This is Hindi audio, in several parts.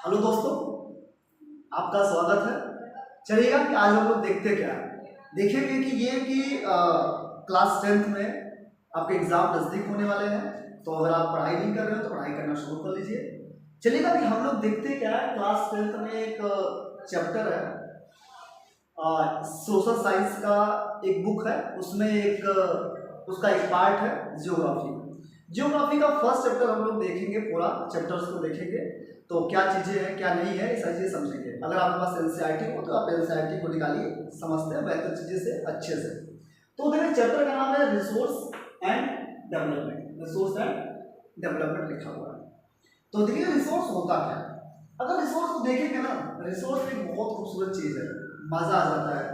हेलो दोस्तों, आपका स्वागत है। चलिएगा कि आज हम लोग देखते क्या है, देखेंगे कि क्लास 10th में आपके एग्जाम नज़दीक होने वाले हैं। तो अगर आप पढ़ाई नहीं कर रहे हो तो पढ़ाई करना शुरू कर लीजिए। चलिएगा कि हम लोग देखते क्या है, क्लास 10th में एक चैप्टर है, सोशल साइंस का एक बुक है। उसमें उसका एक पार्ट है जियोग्राफी। जियोग्राफी का फर्स्ट चैप्टर हम लोग देखेंगे, पूरा चैप्टर्स को देखेंगे तो क्या चीज़ें हैं क्या नहीं है, ये सारी चीज़ें समझेंगे। अगर आपके पास एनसीईआरटी हो तो आप एनसीईआरटी को निकालिए, समझते हैं बेहतर चीज़ें से अच्छे से। तो देखिए चैप्टर का नाम है resource and development. Resource and development लिखा हुआ है। तो देखिए रिसोर्स होता क्या है। अगर रिसोर्स को देखेंगे ना, रिसोर्स एक बहुत खूबसूरत चीज़ है, मज़ा आ जाता है।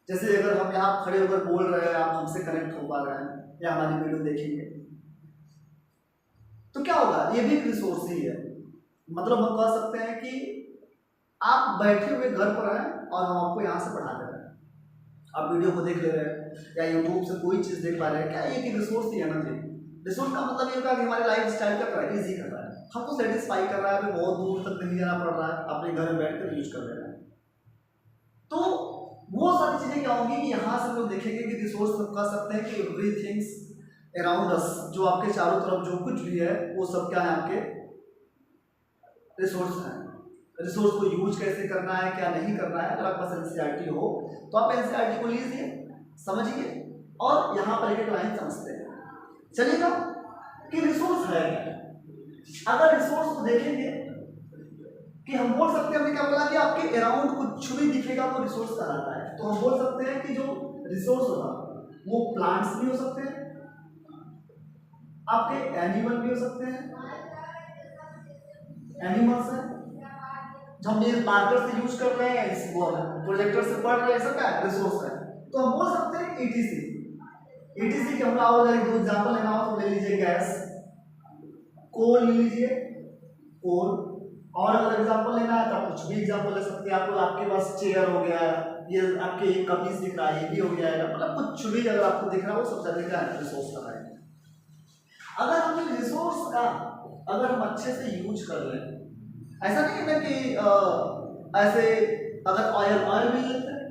जैसे अगर हम यहाँ खड़े होकर बोल रहे हैं, आप हमसे कनेक्ट हो पा रहे हैं या हमारी वीडियो देखेंगे तो क्या होगा, ये भी एक रिसोर्स ही है। मतलब हम कह सकते हैं कि आप बैठे हुए घर पर हैं और हम आपको यहाँ से पढ़ा दे रहे हैं, आप वीडियो को देख ले रहे हैं या यूट्यूब से कोई चीज़ देख पा रहे हैं, क्या ये एक रिसोर्स ही है ना जी। रिसोर्स का मतलब ये होगा कि हमारे लाइफ स्टाइल का ईजी कर रहा है, हमको सेटिस्फाई कर रहा है, हमें बहुत दूर तक नहीं जाना पड़ रहा है, अपने घर में बैठ कर यूज कर ले रहे हैं। तो वो सारी चीज़ें क्या होंगी कि यहाँ से हम लोग देखेंगे कि रिसोर्स हम कह सकते हैं कि एवरीथिंग्स अराउंड अस, जो आपके चारों तरफ जो कुछ भी है वो सब क्या है, आपके रिसोर्स हैं। रिसोर्स को यूज कैसे करना है, क्या नहीं करना है। अगर आपके पास एनसीईआरटी हो तो आप एनसीईआरटी को लीजिए, समझिए और यहाँ पर एक लाइन समझते हैं। चलिएगा कि रिसोर्स है क्या। अगर रिसोर्स को देखेंगे कि हम बोल सकते हैं, हमने क्या बोला कि आपके अराउंड कुछ भी दिखेगा वो रिसोर्स कहलाता है। तो हम बोल सकते हैं कि जो रिसोर्स होगा वो प्लांट्स भी हो सकते हैं, आपके एनिमल भी हो सकते हैं, एनिमल्स हैं जो हम ये मार्कर से यूज कर रहे हैं, इस प्रोजेक्टर से पढ़ रहे हैं, सब क्या रिसोर्स है। तो हम बोल सकते हैं ईटीसी। ईटीसी के हमरा और दो एग्जांपल लेना हो तो ले लीजिए गैस, कोल ले लीजिए, कोल। और अगर एग्जांपल लेना है तो आप कुछ भी एग्जांपल ले सकते हैं। आपके पास चेयर हो गया, ये आपके एक कमीज दिख रहा है, ये भी हो गया है, मतलब कुछ भी अगर आपको दिख रहा है वो सब चलेगा, रिसोर्स का है। अगर हम रिसोर्स का अगर हम अच्छे से यूज कर लें, ऐसा नहीं है ना कि ऐसे अगर ऑयल भी लेते हैं,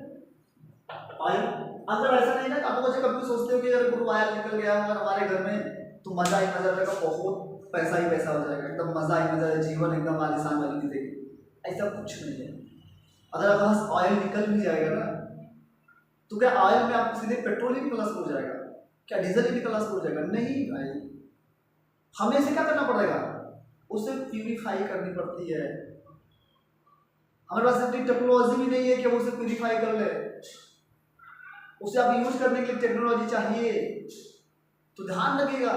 ऑयल अगर ऐसा नहीं है ना, आप मुझे कभी सोचते हो कि अगर गुरु ऑयल निकल गया अगर हमारे घर में तो मजा ही मजा रहेगा, बहुत पैसा ही पैसा हो जाएगा, एकदम मजा ही मजा है, जीवन एकदम आलिशान वाली जिंदगी। ऐसा कुछ नहीं है। अगर आपके पास ऑयल निकल भी जाएगा ना तो क्या ऑयल में आपको सीधे पेट्रोल ही प्लस हो जाएगा, क्या डीजल ही प्लस हो जाएगा? नहीं भाई, हमें इसे क्या करना पड़ेगा, उसे प्यूरिफाई करनी पड़ती है। हमारे पास इतनी टेक्नोलॉजी भी नहीं है कि हम उसे प्यूरिफाई कर ले। उसे आप यूज करने के लिए टेक्नोलॉजी चाहिए। तो ध्यान रखिएगा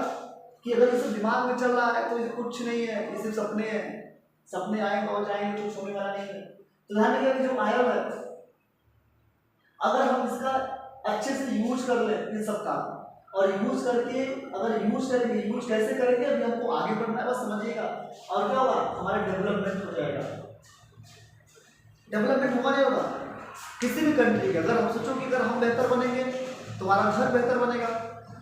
कि अगर इसे दिमाग में चल रहा है तो ये कुछ नहीं है, ये सिर्फ सपने हैं। सपने आएंगे और जाएंगे, कुछ होने वाला नहीं है। तो ध्यान रखिएगा कि जो आयल है, अगर हम इसका अच्छे से यूज कर ले इन सबका, और यूज करके अगर यूज करेंगे, यूज कैसे करेंगे अभी हमको आगे बढ़ना है, बस समझिएगा। और क्या होगा, हमारा डेवलपमेंट हो जाएगा। डेवलपमेंट होगा नहीं होगा किसी भी कंट्री का। अगर हम सोचो कि अगर हम बेहतर बनेंगे तो हमारा घर बेहतर बनेगा,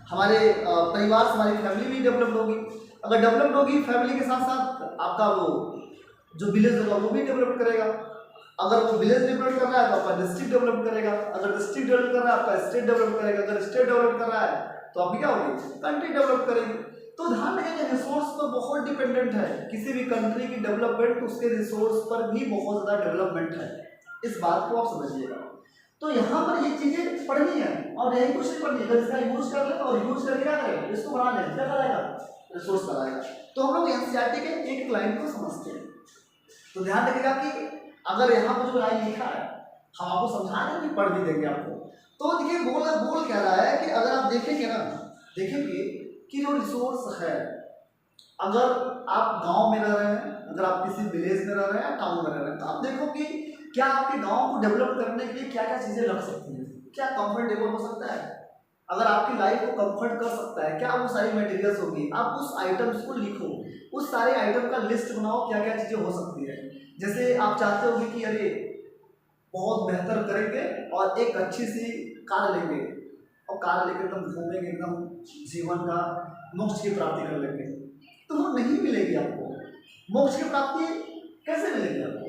हमारे परिवार हमारी फैमिली भी डेवलप होगी। अगर डेवलप होगी फैमिली के साथ साथ आपका वो जो विलेज होगा वो भी डेवलप करेगा। अगर वो विलेज डेवलप कर रहा है तो आपका डिस्ट्रिक्ट डेवलप करेगा, अगर डिस्ट्रिक्ट डेवलप कर रहा है आपका स्टेट डेवलप करेगा, अगर स्टेट डेवलप कर रहा है तो आपकी क्या होगी, कंट्री डेवलप करेगी। तो ध्यान रखिए रिसोर्स पर बहुत डिपेंडेंट है किसी भी कंट्री की डेवलपमेंट, उसके रिसोर्स पर भी बहुत ज़्यादा डेवलपमेंट है। इस बात को आप समझिएगा। तो यहाँ पर ये चीज़ें पढ़नी है और यही कुछ नहीं पढ़नी है। अगर इसका यूज कर ले और यूज करके क्या करें, इसको बढ़ा लें, क्या कराएगा, रिसोर्स कराएगा। तो हम लोग एनसीईआरटी के एक एक लाइन को समझते हैं। तो ध्यान रखिएगा कि अगर यहाँ पर जो लाइन लिखा है हम आपको समझा देंगे, पढ़ भी देंगे आपको। तो देखिए बोल क्या रहा है कि अगर आप देखेंगे ना, देखेंगे कि जो रिसोर्स है, अगर आप गांव में रह रहे हैं, अगर आप किसी विलेज में रह रहे हैं, टाउन में रह रहे हैं, तो आप देखो कि क्या आपके गांव को डेवलप करने के लिए क्या क्या चीज़ें लग सकती हैं, क्या कंफर्टेबल हो सकता है, अगर आपकी लाइफ को कंफर्ट कर सकता है, क्या वो सारी मटेरियल्स होगी। आप उस आइटम्स को लिखो, उस सारे आइटम का लिस्ट बनाओ, क्या क्या चीज़ें हो सकती है। जैसे आप चाहते होगे कि अरे बहुत बेहतर करेंगे और एक अच्छी सी कार लेंगे और कार लेकर एकदम घूमेंगे, एकदम जीवन का मोक्ष की प्राप्ति कर लेंगे, तो वो नहीं मिलेगी आपको। मोक्ष की प्राप्ति कैसे मिलेंगे आपको?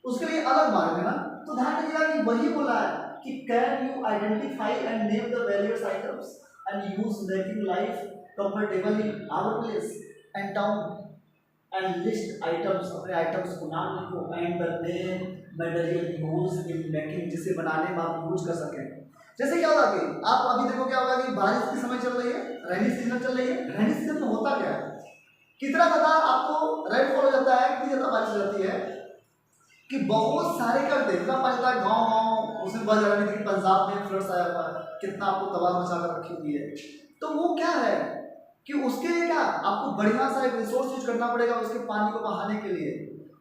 उसके लिए अलग मार्ग है ना। तो ध्यान रखिएगा कि वही बोला है कि can you identify and name the various items and use making life comfortable in our place and town and list items, अपने आइटम्स को नाम लिखो and the name material use in making, जिसे बनाने में आप यूज कर सकें। जैसे क्या होगा कि आप अभी देखो क्या होगा कि बारिश की समय चल रही है, रेनी सीजन चल रही है। रेनी सीजन में होता क्या है, कितना ज्यादा आपको रेनफॉल हो जाता है, कितनी ज्यादा बारिश हो जाती है कि बहुत सारे कर दे, इतना पानी था गाँव गाँव उसमें बह जा रही थी कि पंजाब में फ्लड्स आया हुआ है, कितना आपको तबाह मचा कर रखी हुई है। तो वो क्या है कि उसके लिए क्या आपको बढ़िया सा एक रिसोर्स यूज करना पड़ेगा, उसके पानी को बहाने के लिए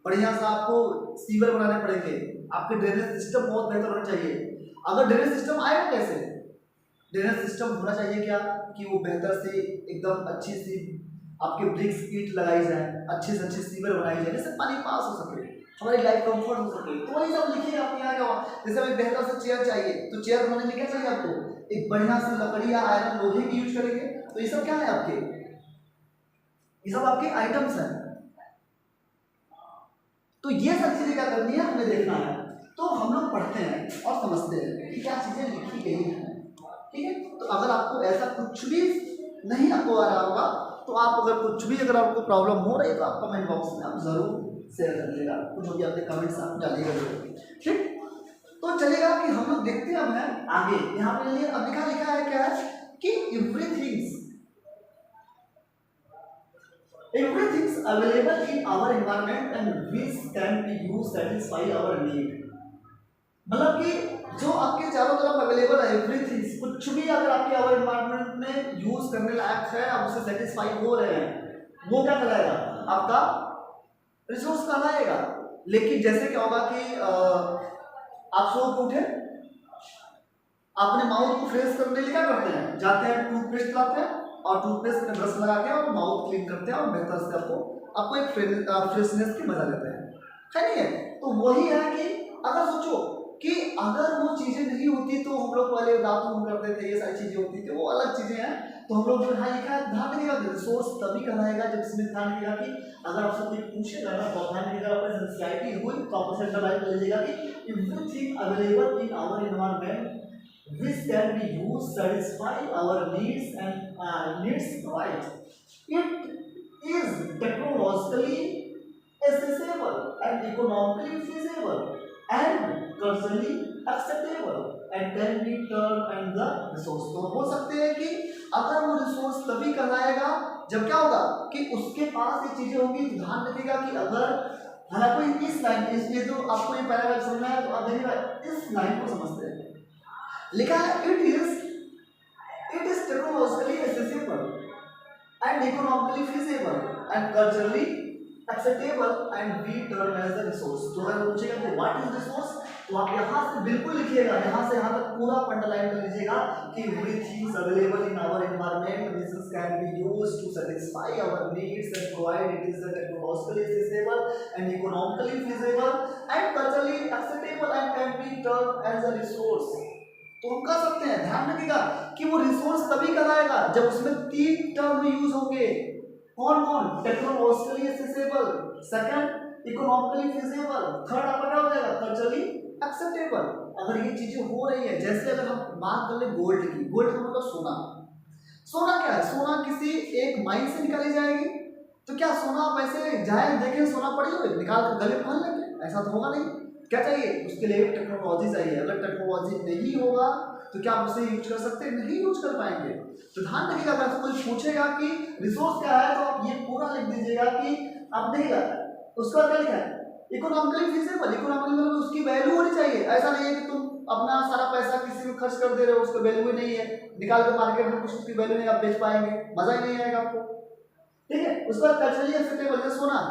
बढ़िया सा आपको सीवर बनाने पड़ेंगे, आपके ड्रेनेज सिस्टम बहुत बेहतर होना चाहिए। अगर ड्रेनेज सिस्टम आएगा कैसे, ड्रेनेज सिस्टम होना चाहिए क्या कि वो बेहतर से एकदम अच्छी सी आपके ब्रिक्स ईंट लगाई जाए, अच्छे से अच्छे सीवर बनाई जाए, जिससे पानी पास हो सके, हमारी लाइफ कंफर्ट हो सके। तो वही सब लिखिए आपके यहाँ क्या, जैसे हमें बेहतर से चेयर चाहिए तो चेयर बनाने में क्या चाहिए आपको, एक बढ़िया सी लकड़ी या आयरन लोहे की यूज करेंगे। तो ये सब क्या है आपके, ये सब आपके आइटम्स हैं। तो ये सब चीजें क्या करनी है, हमें देखना है। तो हम लोग पढ़ते हैं और समझते हैं कि क्या चीजें लिखी गई हैं, ठीक है। तो अगर आपको ऐसा कुछ भी नहीं आपको आ रहा होगा तो आप अगर कुछ भी अगर आपको प्रॉब्लम हो रही है तो आप कमेंट बॉक्स में आप जरूर शेयर करिएगा, कुछ भी आपके कमेंट्स आप डालिएगा जरूर, ठीक। तो चलेगा कि हम लोग देखते हैं अब है आगे। यहाँ पे लिए अब लिखा है क्या है कि everything's available in our environment and which can be used satisfy our need। मतलब कि जो आपके चारों तरफ अवेलेबल है एवरीथिंग, कुछ भी अगर आपके आवर एनवायरनमेंट में यूज करने लायक है, आप उससे सेटिस्फाई हो रहे हैं, वो क्या कहलाएगा, आपका रिसोर्स कहलाएगा। लेकिन जैसे क्या होगा कि आप सो के उठे, अपने माउथ को फ्रेश करने के लिए क्या करते हैं, जाते हैं टूथपेस्ट लाते हैं और टूथपेस्ट में ब्रश लगा के और माउथ क्लीन करते हैं और बेहतर से आपको एक फ्रेशनेस की मजा लेते हैं, है नहीं है। तो वही है कि अगर सोचो कि अगर वो चीजें नहीं होती तो हम लोग पहले दातुन करते थे, ये सारी चीजें होती थी, वो अलग चीजें हैं। तो हम लोग जो है लिखा है ध्यान रखिएगा, रिसोर्स तभी कहलाएगा जब इसमें ध्यान रखिएगा कि अगर आपसे कोई पूछेगा ना तो ध्यान रखिएगा, अपने सोसाइटी हुई तो आप सेंट्रलाइज कर लीजिएगा कि everything available in our environment which can be used satisfy our needs and needs, right? It is technologically accessible and economically feasible and culturally acceptable and can be turned and the resource। तो हो सकते हैं कि अगर वो रिसोर्स तभी कहलाएगा जब क्या होगा कि उसके पास ये चीजें होंगी। ध्यान रखिएगा कि अगर हालांकि इस लाइन इसलिए तो आपको ये पैराग्राफ समझना है, तो अब देखिएगा इस लाइन को समझते हैं। लिखा है it is technologically accessible and economically feasible and culturally acceptable and be turn as the resource. तो अगर पूछेगा कि व्हाट इज रिसोर्स, तो आप यहाँ से बिल्कुल लिखिएगा, यहाँ से यहाँ तक पूरा अंडरलाइन कर लीजिएगा कि everything available in our environment which can be used to satisfy our needs and provide it is the technologically accessible and economically feasible and culturally acceptable and can be turn as a resource. तो हम कह सकते हैं, ध्यान रखिएगा कि वो रिसोर्स तभी कहलाएगा जब उसमें 3 टर्म यूज होंगे। कौन कौन, technologically accessible, second economically feasible, third आपका क्या हो जाएगा कल्चरली एक्सेप्टेबल। अगर ये चीजें हो रही है, जैसे अगर हम बात कर ले गोल्ड की, गोल्ड का मतलब सोना। सोना क्या है, सोना किसी एक माइन से निकाली जाएगी। तो क्या सोना आप ऐसे जाए देखें सोना पड़ी हो निकाल कर गले पहन लेंगे, ऐसा तो होगा नहीं। क्या चाहिए उसके लिए, टेक्नोलॉजी चाहिए। अगर टेक्नोलॉजी नहीं होगा तो क्या आप उसे यूज कर सकते हैं, नहीं यूज कर पाएंगे। तो ध्यान रखिएगा, अगर कोई पूछेगा कि रिसोर्स क्या है तो आप ये पूरा लिख दीजिएगा कि आप देखिएगा उसका क्या लिखा है, इकोनॉमिकली फीजिबल। इकोनॉमिकली मतलब उसकी वैल्यू होनी चाहिए। ऐसा नहीं है कि तुम अपना सारा पैसा किसी में खर्च कर दे रहे हो, उसका वैल्यू ही नहीं है, निकाल के मार्केट में कुछ उसकी वैल्यू नहीं, आप बेच पाएंगे, मजा ही नहीं आएगा आपको, ठीक है। उसके बाद कल्चरली एक्सेप्टेबल है सोना,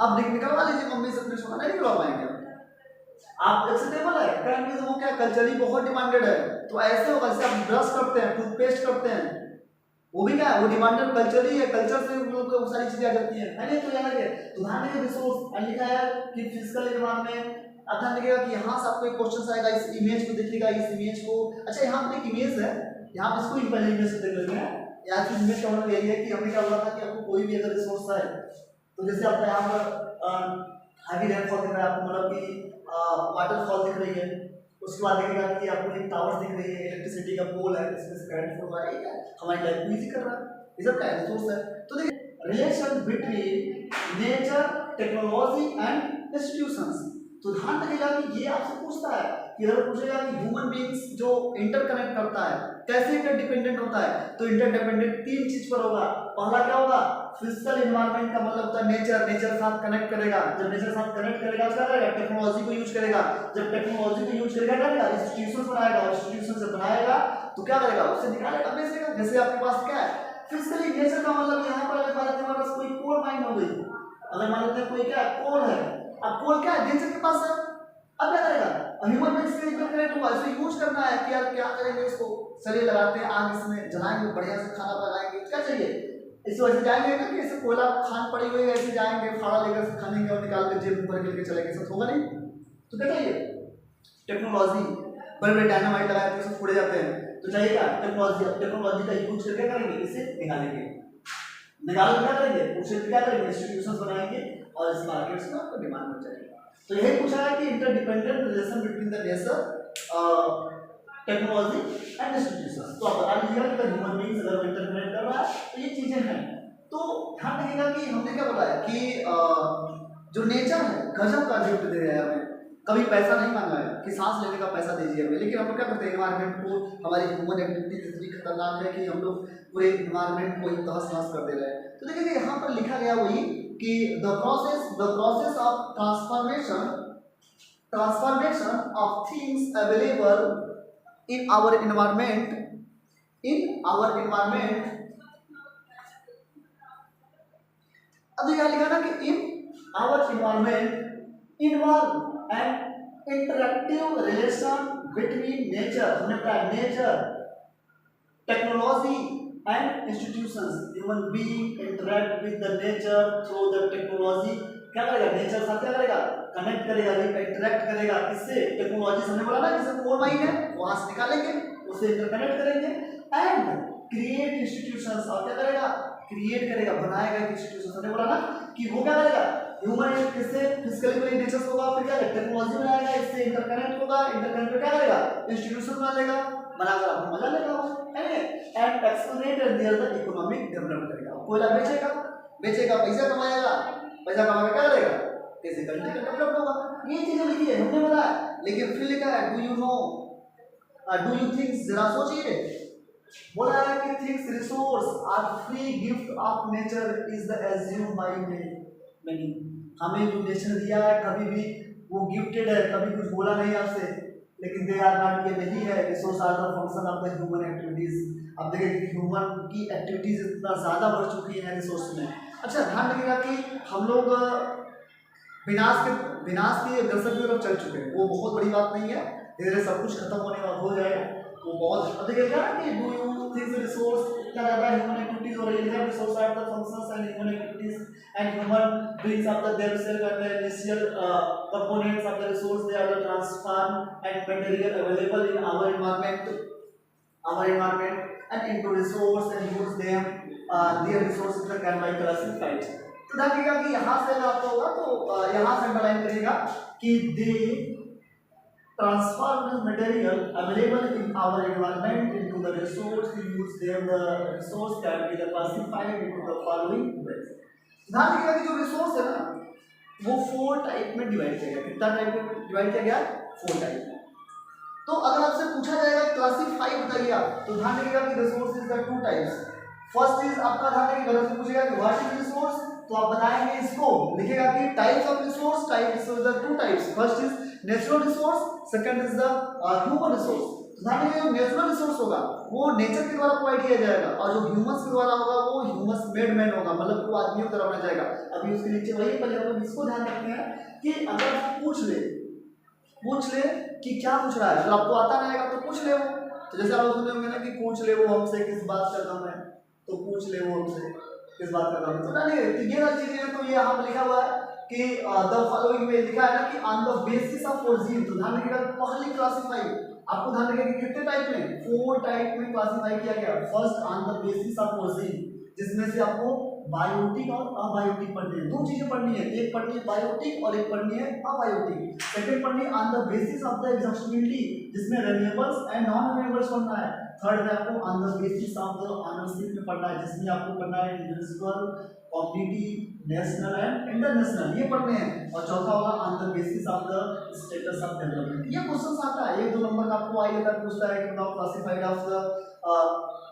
आप निकलवा लीजिए मम्मी से, अपने सोना नहीं निकलवा पाएंगे आप। एक्सेप्टेबल है कैन बी, वो क्या कल्चरली बहुत डिमांडेड है। तो ऐसे होगा जैसे आप ब्रश करते हैं, टूथपेस्ट करते हैं, वो भी क्या है, वो डिमांडेड कल्चरली है, कल्चर से वो सारी चीजें आ जाती है नहीं। तो यहाँ तो ध्यान रखिए रिसोर्स लिखा है कि फिजिकल एनवायरनमेंट। अब ध्यान रखिएगा कि यहाँ से आपको एक क्वेश्चन आएगा, इस इमेज को देखिएगा, इस इमेज को। अच्छा यहाँ पे एक इमेज है, यहाँ पे इसको पहले इमेज से देख लेते हैं। यहाँ की इमेज का मतलब यही है कि हमने क्या बोला था कि आपको कोई भी अगर रिसोर्स है तो जैसे आपका यहाँ पर हैवी रेनफॉल दिख रहा है आपको, मतलब कि वाटरफॉल दिख रही है, उसके बाद दिखेगा कि आपको एक टावर दिख रही है, इलेक्ट्रिसिटी का पोल है, इसमें से करंट फ्लो हो रहा है, ये क्या है? हमारी लाइफ को इजी कर रहा है, ये सब क्या है? रिसोर्स है। तो देखिए relation between nature, technology and institutions. तो ध्यान रखिएगा कि ये आपसे पूछता है कि अगर पूछेगा कि ह्यूमन बीइंग्स जो इंटरकनेक्ट करता है कैसे इंटरडिपेंडेंट होता है, तो इंटरडिपेंडेंट तीन चीज पर होगा। पहला क्या होगा? फिजिकल एनवायरनमेंट का मतलब होता है नेचर, नेचर साथ कनेक्ट करेगा, जब नेचर साथ कनेक्ट करेगा क्या करेगा? टेक्नोलॉजी को यूज करेगा, जब टेक्नोलॉजी को यूज करेगा क्या करेगा? इंस्टीट्यूशंस बनाएगा, इंस्टीट्यूशन से बनाएगा तो क्या करेगा? उससे निकालेगा, बेचेगा। जैसे आपके पास क्या है फिजिकली नेचर का मतलब यहाँ पर अगर मान लेते हैं हमारे पास कोई कोल माइन हो गई, अगर मान लेते हैं कोई क्या कोल है, अब कोल क्या है? नेचर के पास है, अब क्या करेगा? ह्यूमन बीइंग से इंटरकनेक्ट हुआ, इसे यूज करना है कि यार क्या करेंगे, इसको सरिये लगाते हैं, आग इसमें जलाएंगे, बढ़िया से खाना पकाएंगे, क्या चाहिए? इस वजह से जाएंगे ना कि ऐसे कोयला खान पड़ी हुई है, ऐसे जाएंगे फाड़ा लेकर खानेंगे और निकाल कर जेब में लेके चलेंगे, सब होगा नहीं। तो क्या चाहिए? टेक्नोलॉजी। बड़े बड़े डायनामाइट लगाए तो सब फोड़े जाते हैं, तो चाहिए क्या? टेक्नोलॉजी। टेक्नोलॉजी का यूज करके करेंगे, इसे निकालेंगे, निकाल क्या करेंगे? उसे क्या करेंगे? इंस्टीट्यूशंस बनाएंगे और इस मार्केट्स में आपको डिमांड हो जाएगी। तो यही पूछा है कि interdependent relation between the nature, technology and institutions. तो आप बता दीजिएगा कि ह्यूमन बीइंग्स अगर इंटरकनेक्ट कर रहा है तो ये चीजें हैं। तो ध्यान रखिएगा कि हमने क्या बोला है कि जो नेचर है गजब का गिफ्ट दे रहा है हमें, कभी पैसा नहीं मांगा है कि सांस लेने का पैसा दीजिए हमें, लेकिन हम लोग क्या करते हैं? एनवायरनमेंट को, हमारी ह्यूमन एक्टिविटीज इतनी खतरनाक है कि हम लोग पूरे एनवायरनमेंट को तहस नहस कर दे रहे हैं। तो देखिए यहाँ पर लिखा गया वही कि the process of transformation of things available in our environment अब क्या लिखा ना कि in our environment involve an interactive relation between nature, हमने कहा nature, technology and institutions. Human being interact with the nature through the technology. क्या करेगा? नेचर साथ क्या करेगा? कनेक्ट करेगा, इंटरेक्ट करेगा। किससे? टेक्नोलॉजी से। हमने बोला ना जैसे कोल माइन है वहां से निकालेंगे, उसे इंटरकनेक्ट करेंगे एंड क्रिएट इंस्टीट्यूशंस। और क्या करेगा? क्रिएट करेगा, बनाएगा इंस्टीट्यूशंस। हमने बोला ना कि वो क्या करेगा? ह्यूमन किससे? फिजिकली नेचर होगा, फिर क्या करेगा? टेक्नोलॉजी बनाएगा, इससे इंटरकनेक्ट होगा, इंटरकनेक्ट क्या करेगा? इंस्टीट्यूशन बना लेगा, बनाकर अपना मजा लेगा, है ना? And exploit and real the economic development करेगा। कोयला बेचेगा, पैसा कमाएगा, पैसा कमा के क्या करेगा? कैसे कंट्री का डेवलप होगा। ये चीजें लिखी है, हमने बताया, लेकिन फिर लिखा है do you know, do you think, जरा सोचिए, बोला है कि things resource are free gift of nature is the assume by many. हमें जो नेचर दिया है कभी भी वो गिफ्टेड है, कभी कुछ बोला नहीं आपसे, लेकिन दे आर नॉट, ये नहीं है। Resource are the function of the human activities. अब देखिए कि ह्यूमन की एक्टिविटीज इतना ज़्यादा बढ़ चुकी है रिसोर्स में। अच्छा ध्यान रखिएगा कि हम लोग विनाश के दशक की तरफ चल चुके हैं, वो बहुत बड़ी बात नहीं है, धीरे धीरे सब कुछ खत्म होने वाला हो जाएगा। वो बहुत अब देखिए क्या कि डू यू थिंक रिसोर्स क्या ज़्यादा ह्यूमन एक्टिविटीज हो रही है, resource are the functions and human activities and human beings of the themselves and the initial components of the resource, they are the transform and material available in our environment and into resource and use them, their resources can be classified. तो देखिएगा कि यहाँ से आपको होगा तो यहाँ से अंडरलाइन करिएगा कि दे transform material available in our environment into the resource, we use them, the resource can be classified into the following ways. ध्यान रखिएगा कि जो रिसोर्स है ना वो 4 टाइप में डिवाइड किया गया। कितना टाइप में डिवाइड किया गया? 4 टाइप में। तो अगर आपसे पूछा जाएगा क्लासिफाई बताइए आप, तो ध्यान रखिएगा कि resource is the 2 types. First is आपका ध्यान रखिएगा, अगर पूछेगा कि व्हाट इज रिसोर्स, तो आप बताएंगे इसको, लिखेगा कि types of resource, types is the 2 types. First is natural resource, second is the human resource. ध्यान रखिएगा जो नेचुरल रिसोर्स होगा वो नेचर के द्वारा प्रोवाइड किया जाएगा, और जो ह्यूमंस के द्वारा होगा वो ह्यूमंस मेड मैन होगा, मतलब वो आदमियों की तरफ जाएगा। अभी उसके नीचे वही, पहले हम लोग इसको ध्यान रखते हैं कि अगर पूछ ले कि क्या पूछ रहा है, अगर आपको आता नहीं आएगा तो पूछ ले वो। तो जैसे आप लोग सुने होंगे ना कि पूछ ले वो हमसे किस बात का काम है, तो पूछ ले वो हमसे किस बात का काम है। तो नहीं, तो ये सारी चीजें हैं। तो ये यहाँ पर लिखा हुआ है कि द फॉलोइंग में लिखा है ना कि on the basis of origin. तो ध्यान रखिएगा पहली क्लासिफाई आपको ध्यान रखिएगा कि कितने टाइप में, 4 टाइप में क्लासिफाई किया गया। First on the basis of origin, जिसमें से आपको बायोटिक और अबायोटिक पढ़नी है, दो चीजें पढ़नी है, एक पढ़नी है बायोटिक और एक पढ़नी है अबायोटिक। सेकंड पढ़नी है on the basis of the exhaustibility, जिसमें रेन्यूएबल्स एंड नॉन रेन्यूएबल्स पढ़ना है। थर्ड है आपको on the basis of the ownership में पढ़ना है, जिसमें आपको पढ़ना है individual, community, national and international, ये पढ़ने हैं। और चौथा होगा on the basis of the status of development. ये क्वेश्चन आता है, 1-2 नंबर का आपको आई अगर पूछता है कि बताओ क्लासिफाइड ऑफ द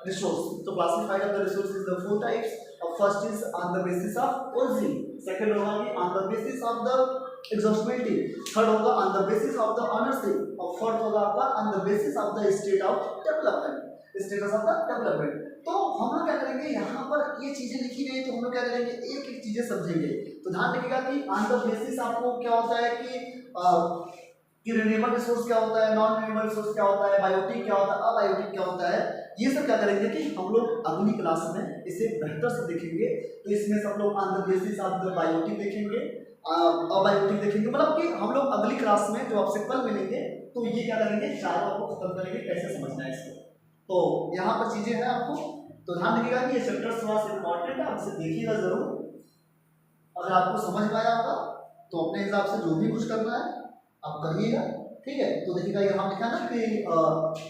रिसोर्स, तो classified of the resource is the 4 types. First is on the basis of origin, second होगा कि on the basis of the exhaustibility, third होगा on the basis of the ownership, और फोर्थ होगा आपका on the basis of the state of development, status of the development. तो हम लोग क्या करेंगे, यहाँ पर ये चीजें लिखी गई तो हम लोग क्या करेंगे, एक एक चीजें समझेंगे। तो ध्यान रखिएगा कि ऑन द बेसिस आपको क्या होता है कि रिन्यूएबल रिसोर्स क्या होता है, नॉन रिन्यूएबल रिसोर्स क्या होता है, बायोटिक क्या होता है, अबायोटिक क्या होता है, ये सब क्या करेंगे कि हम लोग अगली क्लास में इसे बेहतर से देखेंगे। तो इसमें सब लोग on the basis of the biotic देखेंगे, अबायोटिक देखेंगे, मतलब कि हम लोग अगली क्लास में जो आपसे कल मिलेंगे तो ये क्या करेंगे, चारों आपको खत्म करेंगे कैसे समझना है इसको। तो यहाँ पर चीजें हैं आपको, तो ध्यान रखिएगा कि ये चैप्टर थोड़ा सा इंपॉर्टेंट है, आप इसे देखिएगा जरूर। अगर आपको समझ में आया होगा तो अपने हिसाब से जो भी कुछ करना है आप करिएगा, ठीक है। तो देखिएगा यहाँ लिखा ना कि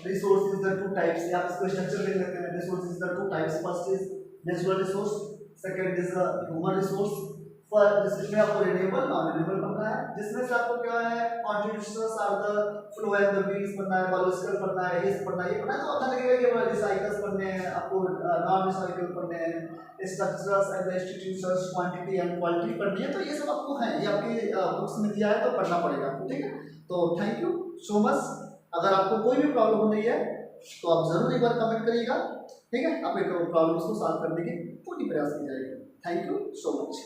रिसोर्स इज द 2 टाइप्स, आप इसको स्ट्रक्चर देख सकते हैं। Resource is the 2 types, first is natural resource, second is human resource. जिसमें आपको रिन्यूएबल नॉन रिन्यूएबल पढ़ना है, जिसमें से आपको क्या है contributions are the flow and the means पढ़ना है, बायोलॉजिकल पढ़ना है, ये पढ़ना है, ये पढ़ना है। तो अच्छा लगेगा कि रिसाइकल्स पढ़ने हैं आपको, नॉन रिसाइकल पढ़ने हैं, structures and institutions, quantity and quality पढ़नी है। तो ये सब आपको है, ये आपके बुक्स में दिया है तो पढ़ना पड़ेगा, ठीक है। तो थैंक यू सो मच। अगर आपको कोई भी प्रॉब्लम हो रही है तो आप जरूर एक बार कमेंट करिएगा, ठीक है। आप एक प्रॉब्लम्स को सॉल्व करने की पूरी प्रयास की जाएगी। Thank you so much.